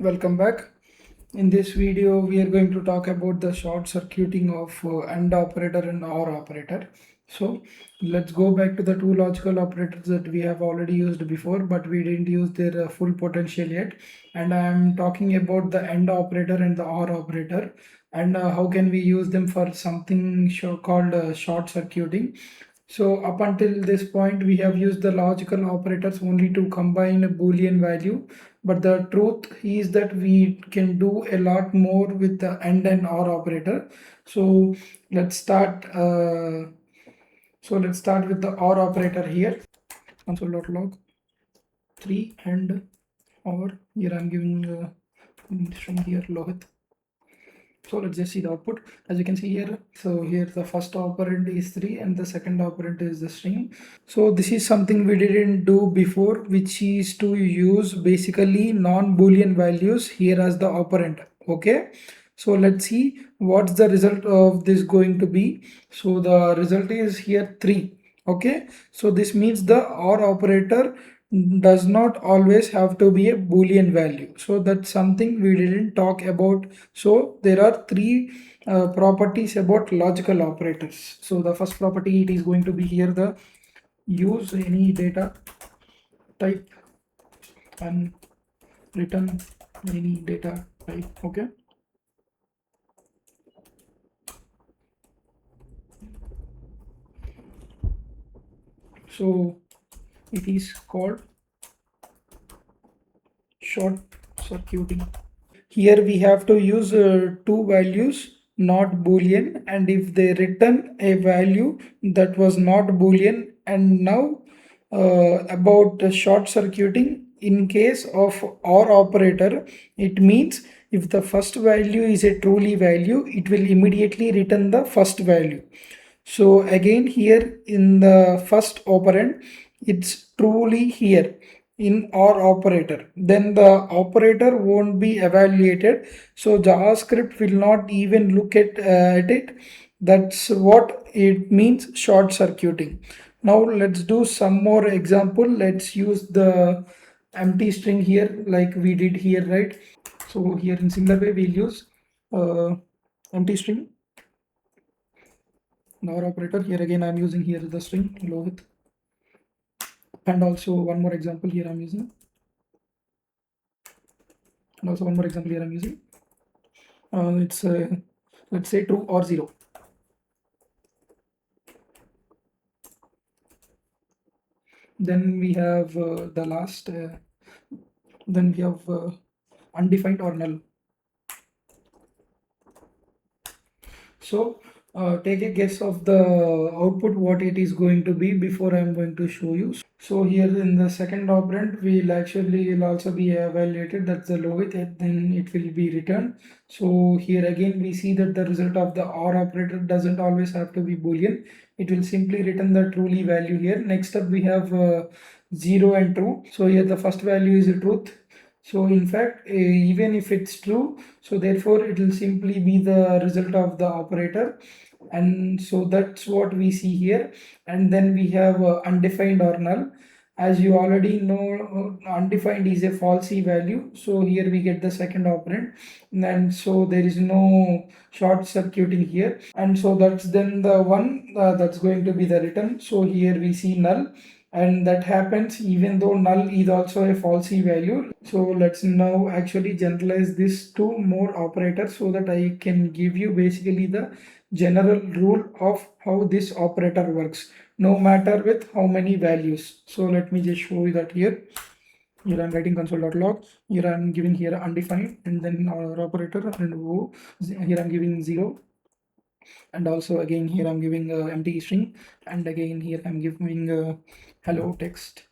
Welcome back. In this video, we are going to talk about the short circuiting of AND operator and OR operator. So let's go back to the two logical operators that we have already used before, but we didn't use their full potential yet. And I am talking about the AND operator and the OR operator, and how can we use them for something called short circuiting. So up until this point, we have used the logical operators only to combine a Boolean value. But the truth is that we can do a lot more with the and or operator. So let's start. Let's start with the or operator here. Console.log 3 and or. Here I'm giving string here Lohit. So let's just see the output. As you can see here, so here the first operand is 3 and the second operand is the string. So this is something we didn't do before, which is to use basically non-Boolean values here as the operand. Okay, so let's see what's the result of this going to be. So the result is here 3. Okay, so this means the OR operator does not always have to be a Boolean value. So that's something we didn't talk about. So there are three properties about logical operators. So the first property, it is going to be here the use any data type and return any data type. Okay, so it is called short circuiting. Here we have to use two values, not Boolean, and if they return a value that was not Boolean. And now about the short circuiting, in case of OR operator, it means if the first value is a truly value, it will immediately return the first value. So again here in the first operand, it's truly here in OR operator, then the operator won't be evaluated, so JavaScript will not even look at it. That's what it means, short circuiting. Now let's do some more example. Let's use the empty string here like we did here, right? So here in similar way we'll use empty string, OR operator. Here again I'm using here the string Lohit, and also one more example here I'm using, and also one more example here I'm using. It's let's say true or 0. Then we have the last, then we have undefined or null. So take a guess of the output, what it is going to be before I'm going to show you. So here in the second operand, will also be evaluated, that's the lowest, and then it will be returned. So here again we see that the result of the OR operator doesn't always have to be Boolean. It will simply return the truly value here. Next up we have 0 and true. So here the first value is a truth. So in fact, even if it's true, so therefore it will simply be the result of the operator. And so that's what we see here. And then we have undefined or null. As you already know, undefined is a falsy value. So here we get the second operand. And so there is no short circuiting here. And so that's then the one that's going to be the return. So here we see null, and that happens even though null is also a falsy value. So let's now actually generalize this to more operators so that I can give you basically the general rule of how this operator works, no matter with how many values. So let me just show you that here. Here I'm writing console.log. Here I'm giving here undefined, and then our operator, and here I'm giving 0. And also again here I'm giving empty string, and again here I'm giving hello text,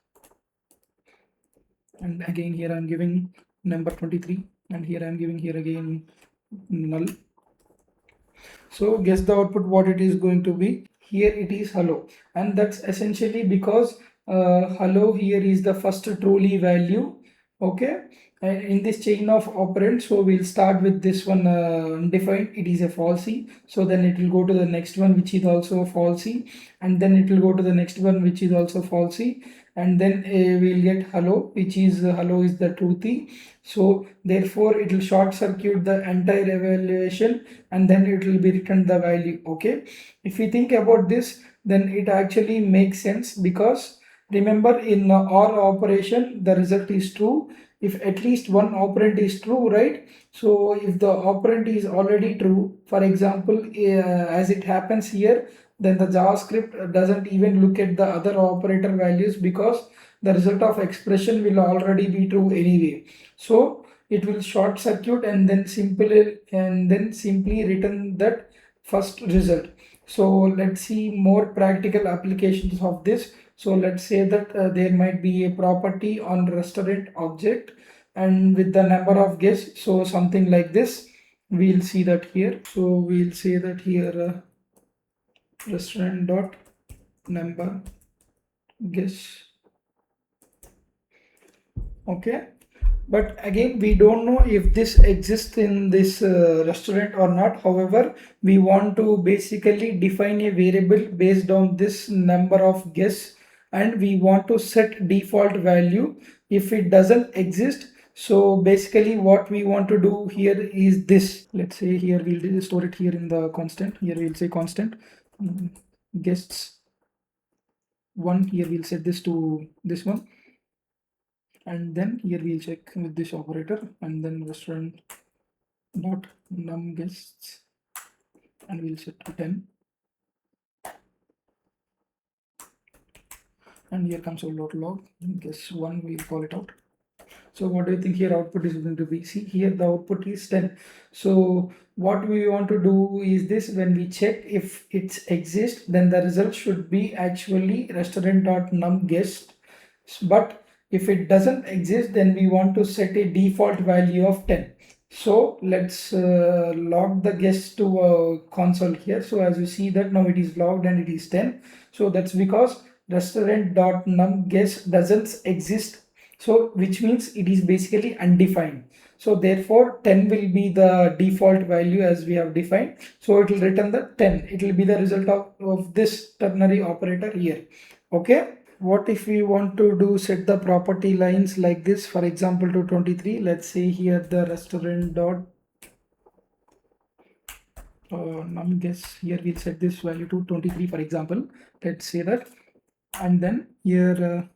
and again here I'm giving number 23, and here I'm giving here again null. So guess the output, what it is going to be. Here it is hello, and that's essentially because hello here is the first truly value. Okay, in this chain of operands, so we'll start with this one undefined, it is a falsy. So then it will go to the next one which is also falsy, and then it will go to the next one which is also falsy, and then we'll get hello, which is hello is the truthy. So therefore it will short circuit the entire evaluation, and then it will be returned the value. Okay, if we think about this, then it actually makes sense, because remember, in OR operation the result is true if at least one operand is true, right? So if the operand is already true, for example, as it happens here, then the JavaScript doesn't even look at the other operator values, because the result of expression will already be true anyway. So it will short circuit and then simply return that first result. So let's see more practical applications of this. So let's say that there might be a property on restaurant object and with the number of guests. So something like this, we'll see that here. So we'll say that here restaurant dot number guests. Okay, but again we don't know if this exists in this restaurant or not. However, we want to basically define a variable based on this number of guests, and we want to set default value if it doesn't exist. So basically what we want to do here is this. Let's say here we'll store it here in the constant. Here we'll say constant guests 1. Here we'll set this to this one, and then here we'll check with this operator, and then restaurant dot num guests, and we'll set to 10, and here comes our log guess 1, we'll call it out. So what do you think here output is going to be? See, here the output is 10. So what we want to do is this: when we check if it exists, then the result should be actually restaurant.num guest. But if it doesn't exist, then we want to set a default value of 10. So let's log the guest to a console here. So as you see that now it is logged and it is 10. So that's because restaurant.num guest doesn't exist, so which means it is basically undefined. So therefore 10 will be the default value as we have defined. So it will return the 10. It will be the result of this ternary operator here. Okay. What if we want to do set the property lines like this, for example to 23? Let's say here the restaurant dot num guess, here we'll set this value to 23, for example. Let's say that, and then here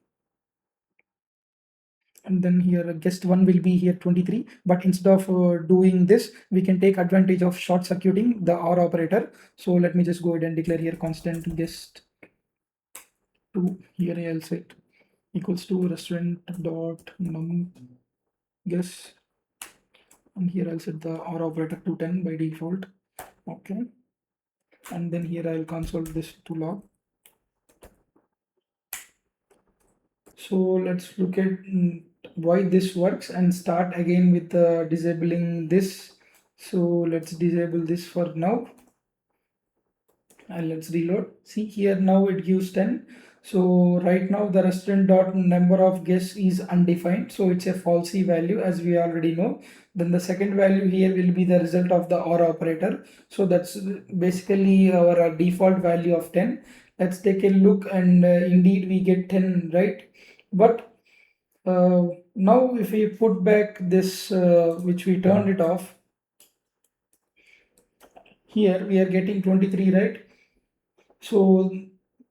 guest 1 will be here 23, but instead of doing this, we can take advantage of short circuiting the OR operator. So let me just go ahead and declare here constant guest 2. Here I'll set equals to restaurant dot num guess, and here I'll set the OR operator to 10 by default. Okay, and then here I'll console this to log. So let's look at why this works and start again with disabling this. So let's disable this for now, and let's reload. See here now it gives 10. So right now the restaurant dot number of guests is undefined, so it's a falsy value as we already know. Then the second value here will be the result of the OR operator. So that's basically our default value of 10. Let's take a look, and indeed we get 10, right? But now if we put back this which we turned it off, here we are getting 23, right? So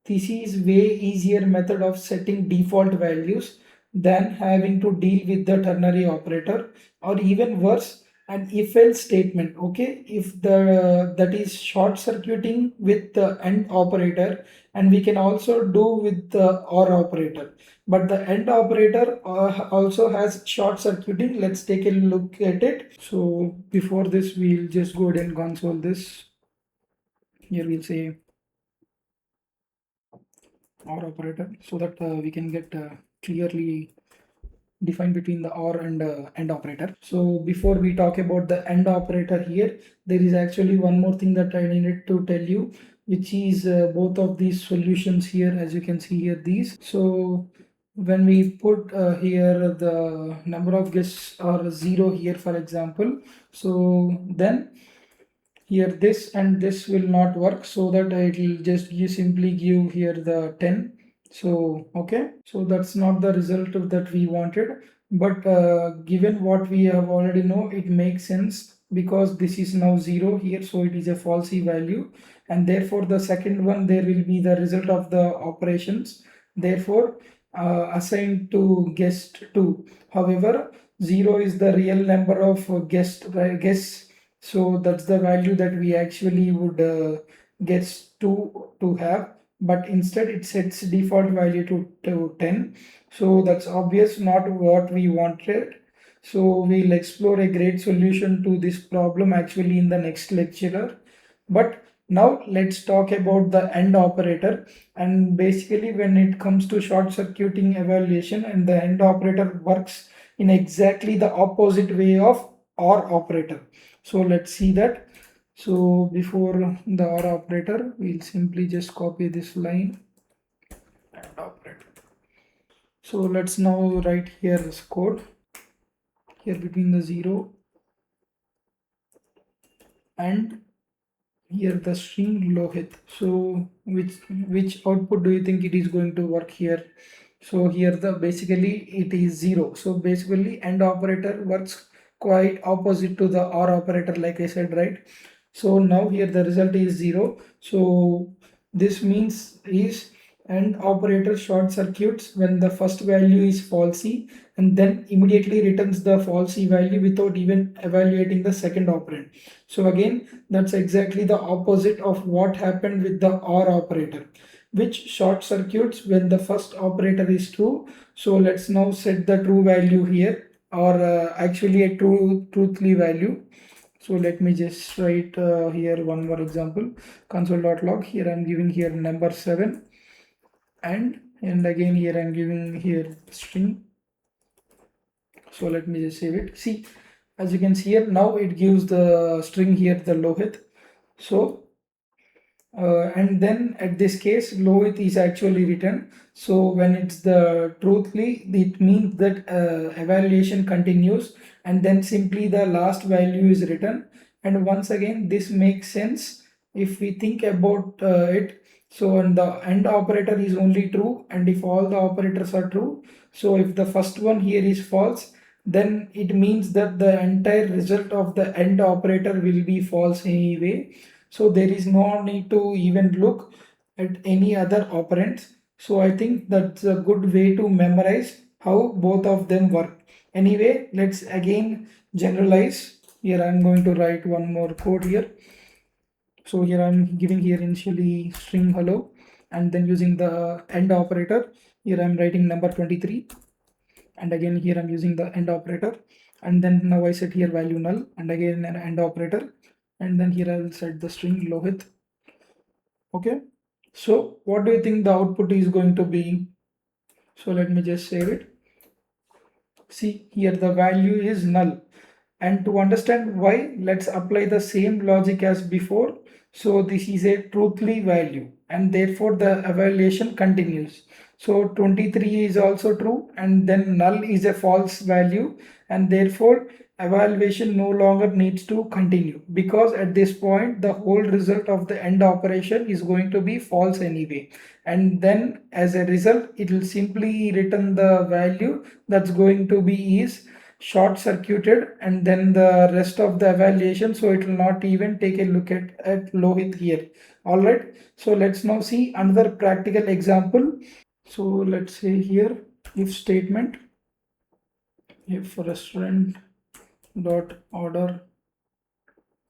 this is way easier method of setting default values than having to deal with the ternary operator, or even worse, an if-else statement. Okay, if the that is short circuiting with the AND operator, and we can also do with the OR operator, but the AND operator also has short circuiting. Let's take a look at it. So before this, we'll just go ahead and console this. Here we'll say OR operator, so that we can get clearly defined between the OR and AND operator. So before we talk about the AND operator here, there is actually one more thing that I needed to tell you, which is both of these solutions here, as you can see here, these. So when we put here the number of guests are 0 here, for example, so then here this and this will not work, so that it will just simply give here the 10. So, okay, so that's not the result that we wanted, but given what we have already know, it makes sense because this is now 0 here, so it is a falsy value, and therefore the second one there will be the result of the operations, therefore assigned to guest 2. However, 0 is the real number of guests, so that's the value that we actually would guess to have, but instead it sets default value to 10. So that's obvious not what we wanted. So we'll explore a great solution to this problem actually in the next lecture. But now let's talk about the AND operator. And basically when it comes to short circuiting evaluation, and the AND operator works in exactly the opposite way of OR operator. So let's see that. So before the OR operator, we'll simply just copy this line and operator. So let's now write here this code here between the 0 and here the string lohit. So which output do you think it is going to work here? So here the basically it is 0. So basically AND operator works quite opposite to the OR operator, like I said, right? So now here the result is 0. So this means is AND operator short circuits when the first value is falsy, and then immediately returns the falsy value without even evaluating the second operand. So again, that's exactly the opposite of what happened with the OR operator, which short circuits when the first operator is true. So let's now set the true value here, or actually a truthly value. So let me just write here one more example. Console.log. Here I'm giving here number 7, and again here I'm giving here string. So let me just save it. See, as you can see here, now it gives the string here the lohit. So and then at this case lohit is actually written. So when it's the truthly, it means that evaluation continues, and then simply the last value is written. And once again this makes sense if we think about it. So and the AND operator is only true, and if all the operators are true, so if the first one here is false, then it means that the entire result of the AND operator will be false anyway. So there is no need to even look at any other operands. So I think that's a good way to memorize how both of them work. Anyway, let's again generalize. Here I'm going to write one more code here. So here I'm giving here initially string hello, and then using the AND operator. Here I'm writing number 23, and again here I'm using the AND operator, and then now I set here value null, and again an AND operator, and then here I will set the string lohit. Okay, so what do you think the output is going to be? So let me just save it. See here the value is null, and to understand why, let's apply the same logic as before. So this is a truthly value, and therefore the evaluation continues. So 23 is also true, and then null is a false value, and therefore evaluation no longer needs to continue, because at this point the whole result of the AND operation is going to be false anyway. And then as a result it will simply return the value that's going to be is short circuited, and then the rest of the evaluation, so it will not even take a look at lohit here. All right, so let's now see another practical example. So let's say here if statement, if restaurant dot order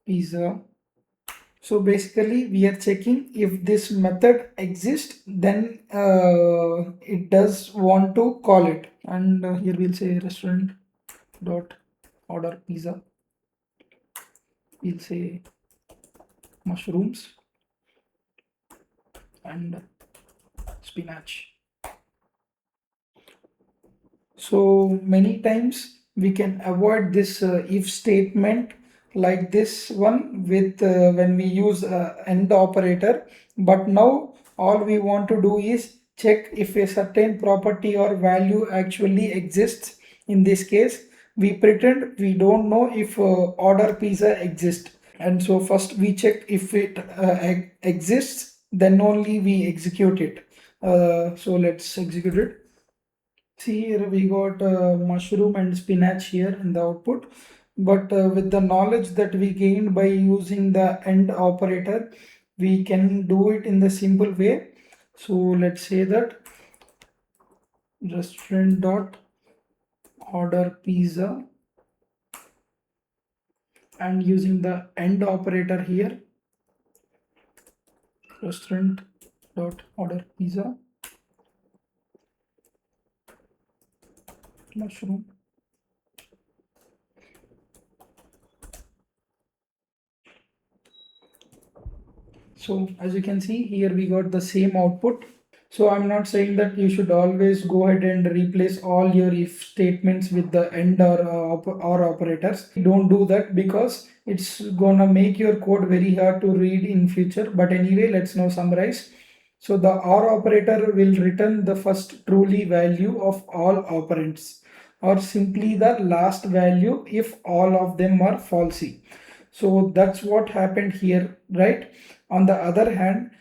pizza. So basically we are checking if this method exists, then it does want to call it, and here we'll say restaurant dot order pizza. We'll say mushrooms and spinach. So many times we can avoid this if statement like this one with when we use AND operator, but now all we want to do is check if a certain property or value actually exists. In this case we pretend we don't know if order pizza exists, and so first we check if it exists, then only we execute it. So let's execute it. See here we got mushroom and spinach here in the output, but with the knowledge that we gained by using the AND operator, we can do it in the simple way. So let's say that restaurant dot order pizza, and using the AND operator here, restaurant dot order pizza mushroom. So as you can see here, we got the same output. So I'm not saying that you should always go ahead and replace all your if statements with the AND or operators. Don't do that because it's gonna make your code very hard to read in future. But anyway, let's now summarize. So the OR operator will return the first truly value of all operands, or simply the last value if all of them are falsy. So that's what happened here, right? On the other hand,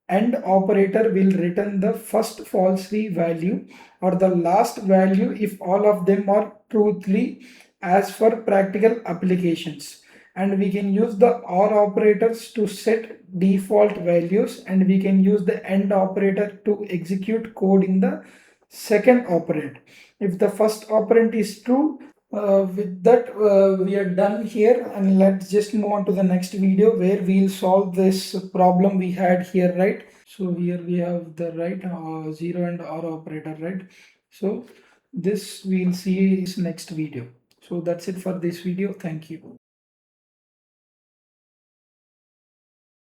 AND operator will return the first falsely value or the last value if all of them are truthfully as for practical applications. And we can use the OR operators to set default values, and we can use the AND operator to execute code in the second operand. If the first operand is true, with that we are done here, and let's just move on to the next video where we'll solve this problem we had here, right? So here we have the right 0 and OR operator, right? So this we'll see is next video. So that's it for this video. Thank you.